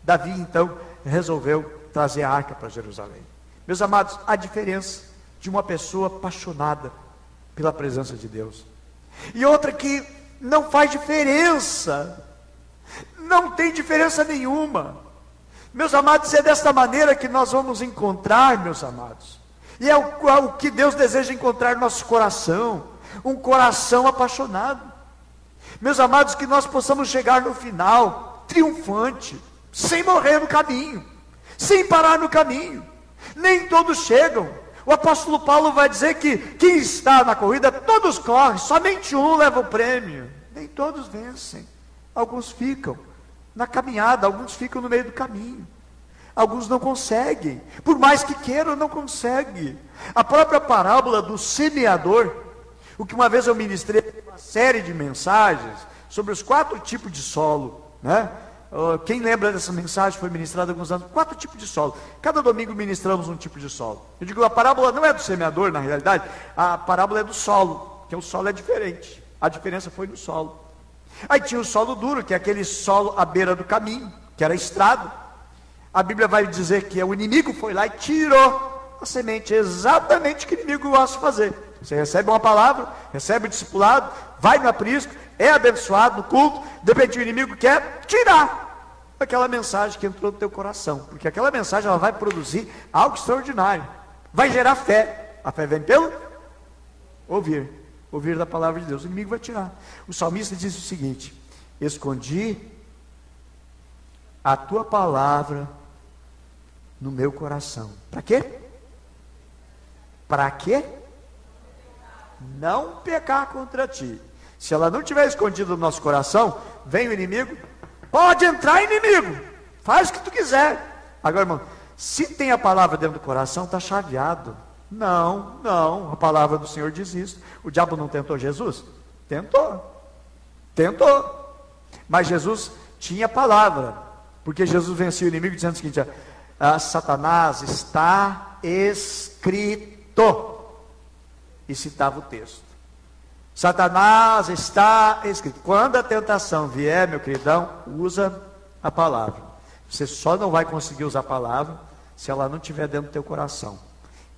Davi então resolveu trazer a arca para Jerusalém. Meus amados, a diferença de uma pessoa apaixonada pela presença de Deus, e outra que não faz diferença, não tem diferença nenhuma. Meus amados, é desta maneira que nós vamos encontrar, meus amados, e é o que Deus deseja encontrar no nosso coração, um coração apaixonado. Meus amados, que nós possamos chegar no final triunfante, sem morrer no caminho, sem parar no caminho. Nem todos chegam. O apóstolo Paulo vai dizer que quem está na corrida, todos correm, somente um leva o prêmio. Nem todos vencem. Alguns ficam na caminhada, alguns ficam no meio do caminho. Alguns não conseguem, por mais que queiram, não conseguem. A própria parábola do semeador, o que uma vez eu ministrei uma série de mensagens sobre os 4 tipos de solo, né? Quem lembra dessa mensagem, foi ministrada há alguns anos, 4 tipos de solo. Cada domingo ministramos um tipo de solo. Eu digo, a parábola não é do semeador, na realidade, a parábola é do solo, porque o solo é diferente. A diferença foi no solo. Aí tinha o solo duro, que é aquele solo à beira do caminho, que era estrado. A Bíblia vai dizer que o inimigo foi lá e tirou a semente, exatamente o que o inimigo gosta de fazer. Você recebe uma palavra, recebe o discipulado, vai no aprisco, é abençoado no culto, de repente o inimigo quer tirar aquela mensagem que entrou no teu coração, porque aquela mensagem ela vai produzir algo extraordinário, vai gerar fé. A fé vem pelo ouvir da palavra de Deus. O inimigo vai tirar. O salmista diz o seguinte: escondi a tua palavra no meu coração. Para quê? Para quê? Não pecar contra ti. Se ela não tiver escondido no nosso coração, vem o inimigo, pode entrar inimigo, faz o que tu quiser. Agora, irmão, se tem a palavra dentro do coração, está chaveado. Não, a palavra do Senhor diz isso. O diabo não tentou Jesus? Tentou. Mas Jesus tinha palavra, porque Jesus vencia o inimigo dizendo o seguinte: Satanás, está escrito. E citava o texto. Satanás, está escrito. Quando a tentação vier, meu queridão, usa a palavra. Você só não vai conseguir usar a palavra se ela não estiver dentro do teu coração.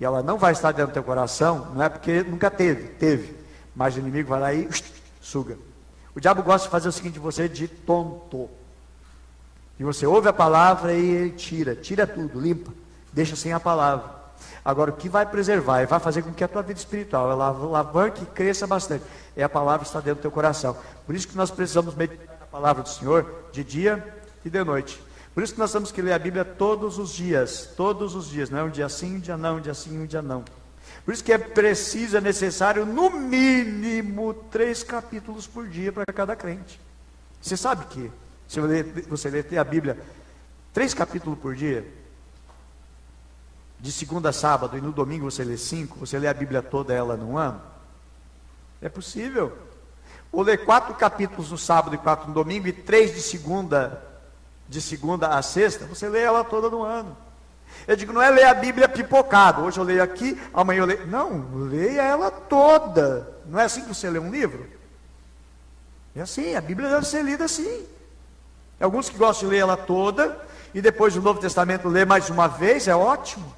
E ela não vai estar dentro do teu coração, não é porque nunca teve. Mas o inimigo vai lá e suga. O diabo gosta de fazer o seguinte de você, de tonto. E você ouve a palavra e ele tira tudo, limpa, deixa sem a palavra. Agora, o que vai preservar e vai fazer com que a tua vida espiritual ela alavanque e cresça bastante, é a palavra que está dentro do teu coração. Por isso que nós precisamos meditar na palavra do Senhor de dia e de noite. Por isso que nós temos que ler a Bíblia todos os dias, não é um dia sim, um dia não, um dia sim, um dia não. Por isso que é preciso, é necessário, no mínimo, 3 capítulos por dia para cada crente. Você sabe que, se você ler a Bíblia 3 capítulos por dia, de segunda a sábado, e no domingo você lê 5, você lê a Bíblia toda ela num ano? É possível. Ou ler 4 capítulos no sábado e 4 no domingo, e 3 de segunda a sexta, você lê ela toda no ano. Eu digo, não é ler a Bíblia pipocado, hoje eu leio aqui, amanhã eu leio. Não, leia ela toda. Não é assim que você lê um livro? É assim, a Bíblia deve ser lida assim. Alguns que gostam de ler ela toda, e depois do Novo Testamento ler mais uma vez, é ótimo.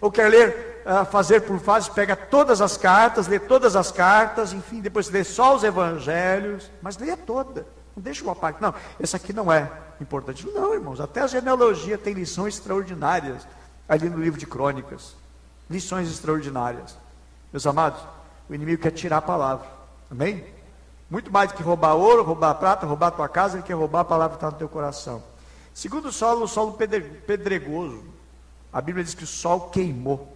Ou quer ler, fazer por fases, pega todas as cartas, lê todas as cartas, enfim, depois lê só os evangelhos, mas leia toda, não deixa uma parte. Não, essa aqui não é importante. Não, irmãos, até a genealogia tem lições extraordinárias ali no livro de Crônicas, lições extraordinárias. Meus amados, o inimigo quer tirar a palavra, amém? Muito mais do que roubar ouro, roubar prata, roubar a tua casa, ele quer roubar a palavra que está no teu coração. Segundo o solo pedregoso. A Bíblia diz que o sol queimou,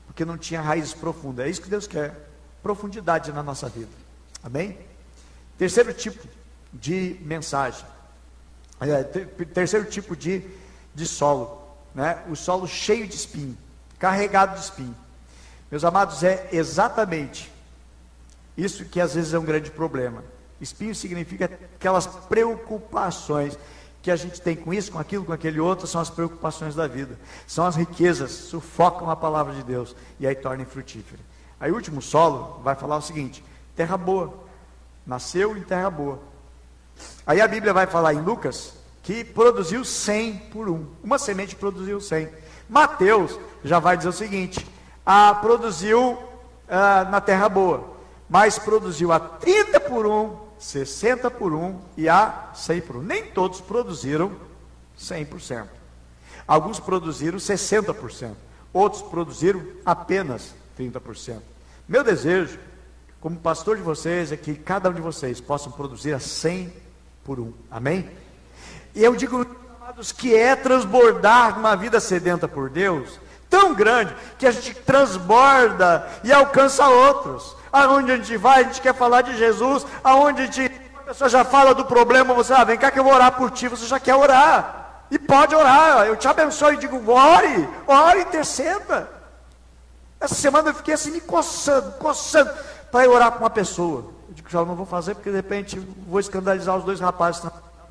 porque não tinha raízes profundas. É isso que Deus quer, profundidade na nossa vida, amém? Terceiro tipo de mensagem, terceiro tipo de solo, né? O solo cheio de espinho, carregado de espinho. Meus amados, é exatamente isso que às vezes é um grande problema. Espinho significa aquelas preocupações que a gente tem com isso, com aquilo, com aquele outro, são as preocupações da vida, são as riquezas, sufocam a palavra de Deus, e aí torna infrutífera. Aí o último solo vai falar o seguinte: terra boa, nasceu em terra boa. Aí a Bíblia vai falar em Lucas, que produziu 100 por 1, uma semente produziu 100. Mateus já vai dizer o seguinte: produziu na terra boa, mas produziu a 30 por 1, 60 por 1 e a 100 por 1. Nem todos produziram 100%. Alguns produziram 60%. Outros produziram apenas 30%. Meu desejo como pastor de vocês, é que cada um de vocês possam produzir a 100 por 1, amém? E eu digo, amados, que é transbordar uma vida sedenta por Deus, tão grande, que a gente transborda e alcança outros. Aonde a gente vai, a gente quer falar de Jesus. Aonde a pessoa já fala do problema, você, vem cá que eu vou orar por ti, você já quer orar, e pode orar, eu te abençoe, e digo, ore, interceda. Essa semana eu fiquei assim, me coçando, para ir orar com uma pessoa. Eu digo, já não vou fazer, porque de repente vou escandalizar os dois rapazes,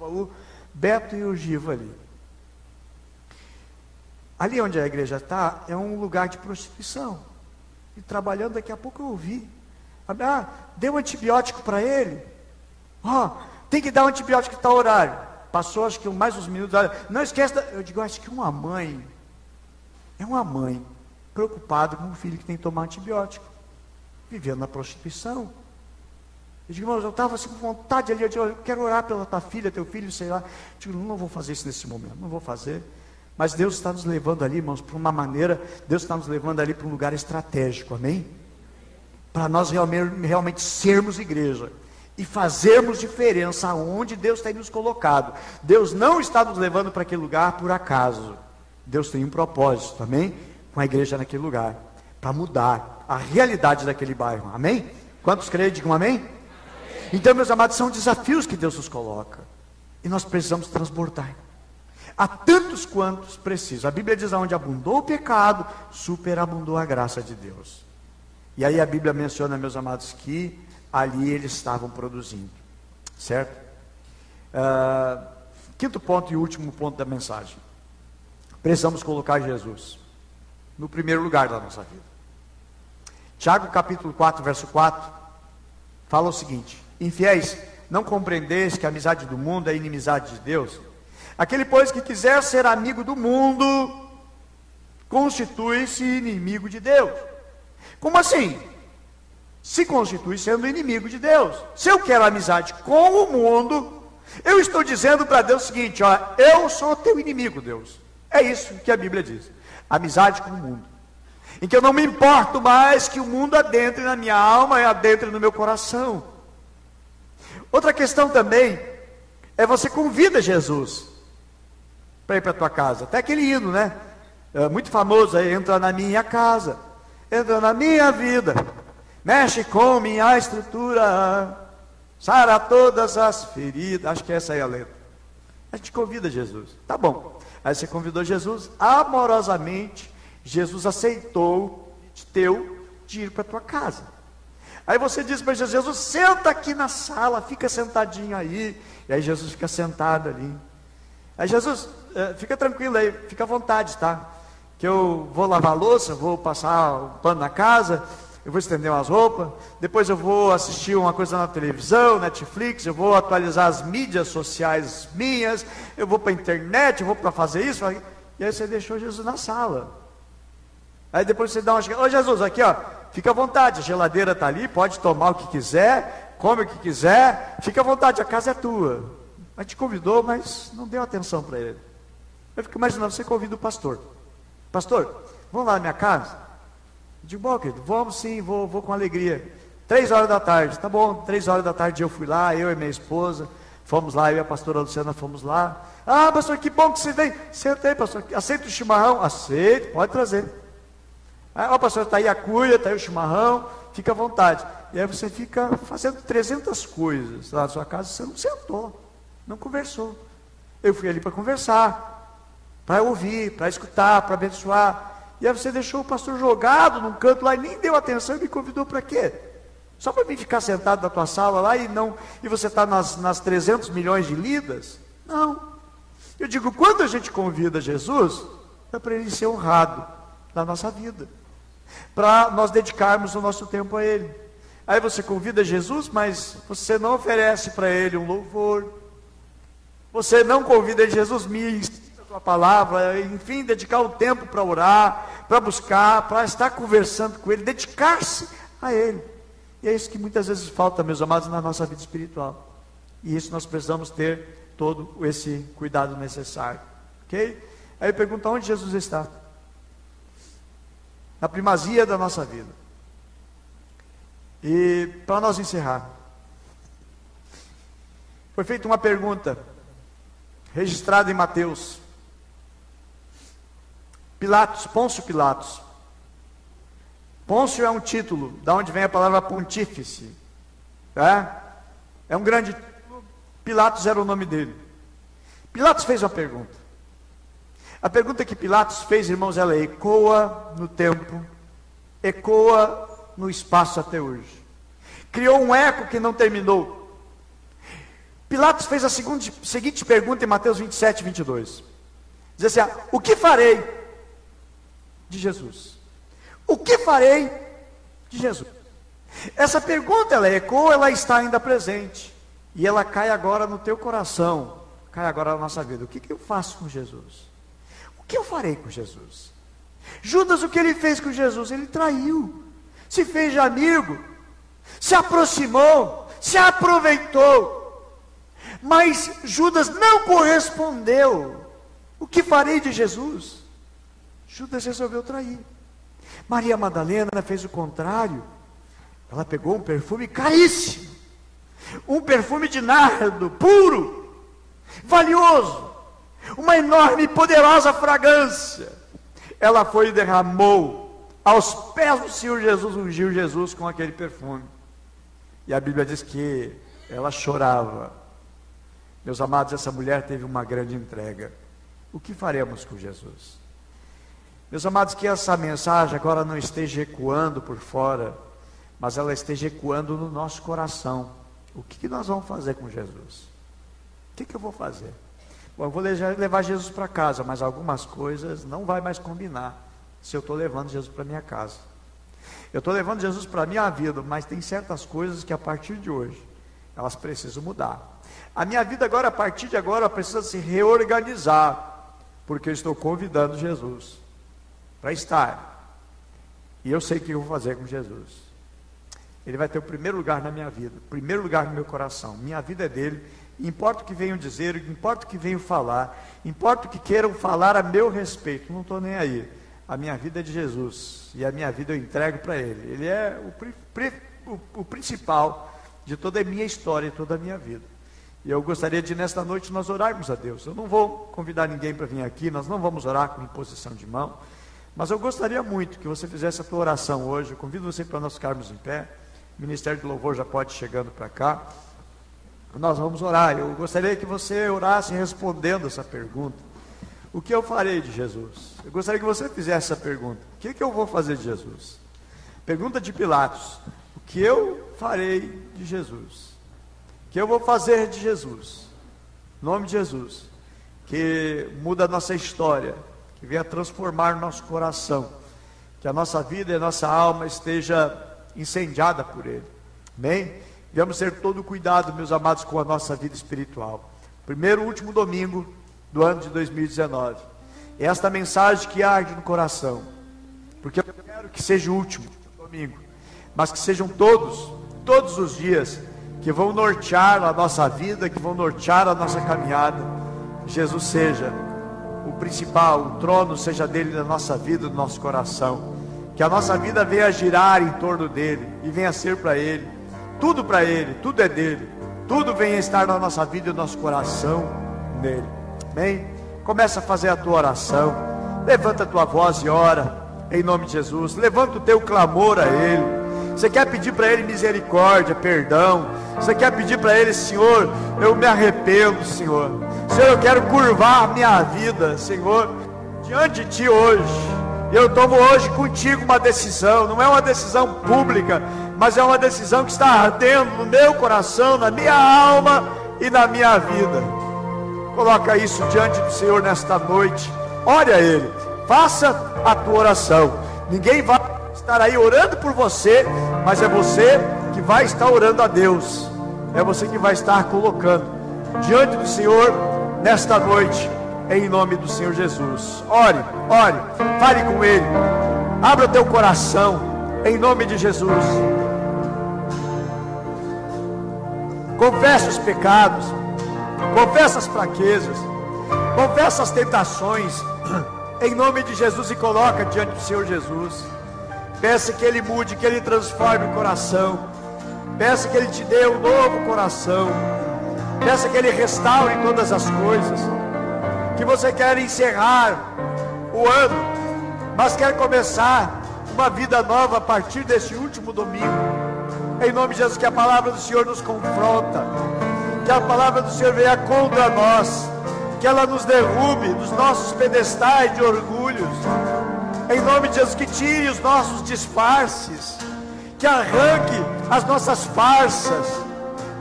o Beto e o Giva ali. Ali onde a igreja está, é um lugar de prostituição. E trabalhando, daqui a pouco eu ouvi. Deu um antibiótico para ele. Tem que dar um antibiótico que está horário. Passou acho que mais uns minutos. Não esquece, eu digo, acho que uma mãe preocupada com um filho que tem que tomar antibiótico, vivendo na prostituição. Eu digo, irmãos, eu estava assim com vontade ali, eu digo, eu quero orar pela tua filha, teu filho, sei lá. Eu digo, não vou fazer isso nesse momento, não vou fazer. Mas Deus está nos levando ali, irmãos, para uma maneira, Deus está nos levando ali para um lugar estratégico, amém? Para nós realmente sermos igreja e fazermos diferença aonde Deus tem nos colocado. Deus não está nos levando para aquele lugar por acaso. Deus tem um propósito, amém? Com a igreja naquele lugar, para mudar a realidade daquele bairro, amém? Quantos creem, digam amém? Amém? Então, meus amados, são desafios que Deus nos coloca, e nós precisamos transbordar. Há tantos quantos precisam. A Bíblia diz, aonde abundou o pecado, superabundou a graça de Deus. E aí a Bíblia menciona, meus amados, que ali eles estavam produzindo, certo? Quinto ponto e último ponto da mensagem. Precisamos colocar Jesus no primeiro lugar da nossa vida. Tiago capítulo 4, verso 4, fala o seguinte: infiéis, não compreendeis que a amizade do mundo é inimizade de Deus? Aquele, pois, que quiser ser amigo do mundo, constitui-se inimigo de Deus. Como assim? Se constitui sendo inimigo de Deus. Se eu quero amizade com o mundo, eu estou dizendo para Deus o seguinte, eu sou teu inimigo, Deus. É isso que a Bíblia diz. Amizade com o mundo. Em que eu não me importo mais que o mundo adentre na minha alma e adentre no meu coração. Outra questão também é você convida Jesus para ir para a tua casa. Até aquele hino, né? Muito famoso aí, entra na minha casa, entra na minha vida, mexe com minha estrutura, sara todas as feridas. Acho que essa aí é a letra. A gente convida Jesus. Tá bom. Aí você convidou Jesus, amorosamente, Jesus aceitou o convite teu de ir para a tua casa. Aí você diz para Jesus, senta aqui na sala, fica sentadinho aí. E aí Jesus fica sentado ali. Aí Jesus, fica tranquilo aí, fica à vontade, tá? Que eu vou lavar a louça, vou passar o pano na casa, eu vou estender umas roupas, depois eu vou assistir uma coisa na televisão, Netflix, eu vou atualizar as mídias sociais minhas, eu vou para a internet, eu vou para fazer isso. E aí você deixou Jesus na sala. Aí depois você dá uma chegada, ô Jesus, aqui ó, fica à vontade, a geladeira está ali, pode tomar o que quiser, come o que quiser, fica à vontade, a casa é tua. A gente convidou, mas não deu atenção para ele. Eu fico imaginando, você convida o pastor. Pastor, vamos lá na minha casa? Eu digo, bom, querido, vamos sim, vou com alegria. 3 horas da tarde, tá bom, 3 horas da tarde eu fui lá, eu e minha esposa, fomos lá, eu e a pastora Luciana fomos lá. Ah, pastor, que bom que você vem. Senta aí, pastor, aceita o chimarrão? Aceito, pode trazer. Ah, o pastor, está aí a cuia, está aí o chimarrão, fica à vontade. E aí você fica fazendo 300 coisas lá na sua casa, você não sentou, não conversou. Eu fui ali para conversar, para ouvir, para escutar, para abençoar. E aí você deixou o pastor jogado num canto lá e nem deu atenção e me convidou para quê? Só para mim ficar sentado na tua sala lá e você está nas 300 milhões de lidas? Não. Eu digo, quando a gente convida Jesus, é para ele ser honrado na nossa vida, para nós dedicarmos o nosso tempo a ele. Aí você convida Jesus, mas você não oferece para ele um louvor, você não convida Jesus, me ensina a tua palavra, enfim, dedicar o tempo para orar, para buscar, para estar conversando com ele, dedicar-se a ele. E é isso que muitas vezes falta, meus amados, na nossa vida espiritual. E isso nós precisamos ter todo esse cuidado necessário. Ok? Aí eu pergunto, onde Jesus está? Na primazia da nossa vida. E para nós encerrar, foi feita uma pergunta, registrada em Mateus. Pilatos, Pôncio Pilatos. Pôncio é um título, da onde vem a palavra pontífice. É um grande título. Pilatos era o nome dele. Pilatos fez uma pergunta. A pergunta que Pilatos fez, irmãos, ela ecoa no tempo, ecoa no espaço até hoje. Criou um eco que não terminou. Pilatos fez a seguinte pergunta em Mateus 27, 22. Diz assim: o que farei de Jesus? O que farei de Jesus? Essa pergunta, ela ecoa, ela está ainda presente. E ela cai agora no teu coração, cai agora na nossa vida. O que eu faço com Jesus? O que eu farei com Jesus? Judas, o que ele fez com Jesus? Ele traiu, se fez de amigo, se aproximou, se aproveitou. Mas Judas não correspondeu. O que farei de Jesus? Judas resolveu trair. Maria Madalena fez o contrário. Ela pegou um perfume caríssimo, um perfume de nardo, puro, valioso, uma enorme e poderosa fragrância. Ela foi e derramou aos pés do Senhor Jesus, ungiu Jesus com aquele perfume. E a Bíblia diz que ela chorava. Meus amados, essa mulher teve uma grande entrega. O que faremos com Jesus? Meus amados, que essa mensagem agora não esteja ecoando por fora, mas ela esteja ecoando no nosso coração. O que nós vamos fazer com Jesus? O que eu vou fazer? Bom, eu vou levar Jesus para casa, mas algumas coisas não vai mais combinar se eu estou levando Jesus para minha casa. Eu estou levando Jesus para a minha vida, mas tem certas coisas que a partir de hoje, elas precisam mudar. A minha vida agora, a partir de agora, precisa se reorganizar, porque eu estou convidando Jesus para estar. E eu sei o que eu vou fazer com Jesus. Ele vai ter o primeiro lugar na minha vida, o primeiro lugar no meu coração. Minha vida é dele. Importa o que venham dizer, importa o que venham falar, importa o que queiram falar a meu respeito, não estou nem aí. A minha vida é de Jesus, e a minha vida eu entrego para Ele. Ele é o principal de toda a minha história e toda a minha vida. E eu gostaria de, nesta noite, nós orarmos a Deus. Eu não vou convidar ninguém para vir aqui, nós não vamos orar com imposição de mão, mas eu gostaria muito que você fizesse a tua oração hoje. Eu convido você para nós ficarmos em pé. O Ministério de Louvor já pode ir chegando para cá. Nós vamos orar. Eu gostaria que você orasse respondendo essa pergunta: o que eu farei de Jesus? Eu gostaria que você fizesse essa pergunta: o que eu vou fazer de Jesus? Pergunta de Pilatos: o que eu farei de Jesus? O que eu vou fazer de Jesus? Em nome de Jesus, que muda a nossa história, que venha transformar o nosso coração, que a nossa vida e a nossa alma esteja incendiada por Ele. Amém? Devemos ter todo o cuidado, meus amados, com a nossa vida espiritual. Primeiro e último domingo do ano de 2019. É esta mensagem que arde no coração, porque eu quero que seja o último domingo, mas que sejam todos os dias, que vão nortear a nossa vida, que vão nortear a nossa caminhada. Jesus seja o principal, o trono seja dele na nossa vida, no nosso coração. Que a nossa vida venha girar em torno dele e venha ser para ele. Tudo é dele. Tudo venha estar na nossa vida e no nosso coração nele. Amém? Começa a fazer a tua oração. Levanta a tua voz e ora em nome de Jesus. Levanta o teu clamor a Ele. Você quer pedir para Ele misericórdia, perdão. Você quer pedir para Ele: Senhor, eu me arrependo, Senhor. Senhor, eu quero curvar a minha vida, Senhor, diante de Ti hoje. Eu tomo hoje contigo uma decisão. Não é uma decisão pública, mas é uma decisão que está ardendo no meu coração, na minha alma e na minha vida. Coloca isso diante do Senhor nesta noite. Ore a Ele. Faça a tua oração. Ninguém vai estar aí orando por você, mas é você que vai estar orando a Deus. É você que vai estar colocando diante do Senhor nesta noite, em nome do Senhor Jesus. Ore, fale com Ele. Abra o teu coração, em nome de Jesus. Confessa os pecados, confessa as fraquezas, confessa as tentações, em nome de Jesus, e coloca diante do Senhor Jesus. Peça que Ele mude, que Ele transforme o coração. Peça que Ele te dê um novo coração. Peça que Ele restaure todas as coisas. Que você quer encerrar o ano, mas quer começar uma vida nova a partir deste último domingo. Em nome de Jesus, que a palavra do Senhor nos confronta, que a palavra do Senhor venha contra nós, que ela nos derrube dos nossos pedestais de orgulhos. Em nome de Jesus, que tire os nossos disfarces, que arranque as nossas farsas,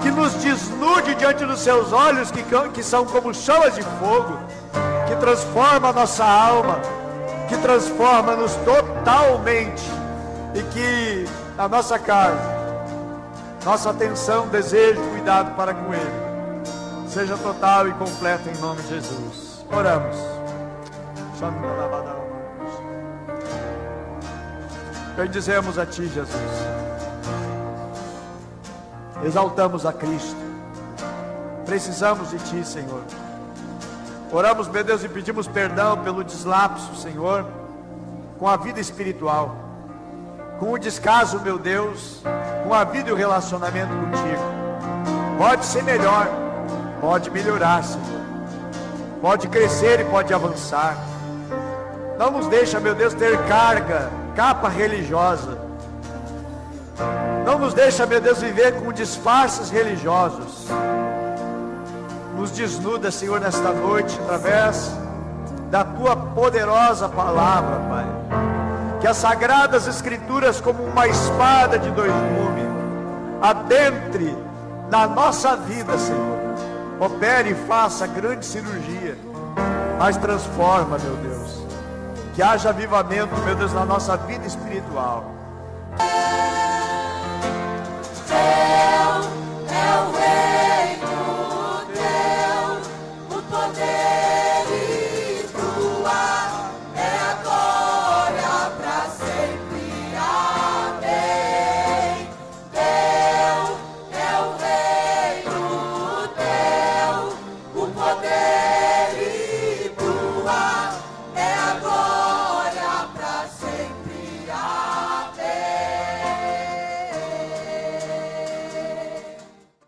que nos desnude diante dos seus olhos, que são como chamas de fogo, que transforma a nossa alma, que transforma-nos totalmente, e que a nossa carne, nossa atenção, desejo, cuidado para com Ele, seja total e completa em nome de Jesus. Oramos. Bendizemos a Ti, Jesus. Exaltamos a Cristo. Precisamos de Ti, Senhor. Oramos, meu Deus, e pedimos perdão pelo deslapso, Senhor, com a vida espiritual, com o descaso, meu Deus, com a vida e o relacionamento contigo. Pode ser melhor, pode melhorar, Senhor. Pode crescer e pode avançar. Não nos deixa, meu Deus, ter capa religiosa. Não nos deixa, meu Deus, viver com disfarces religiosos. Nos desnuda, Senhor, nesta noite, através da Tua poderosa palavra, Pai. Que as sagradas escrituras, como uma espada de dois gumes, adentre na nossa vida, Senhor. Opere e faça grande cirurgia, mas transforma, meu Deus. Que haja avivamento, meu Deus, na nossa vida espiritual. O poder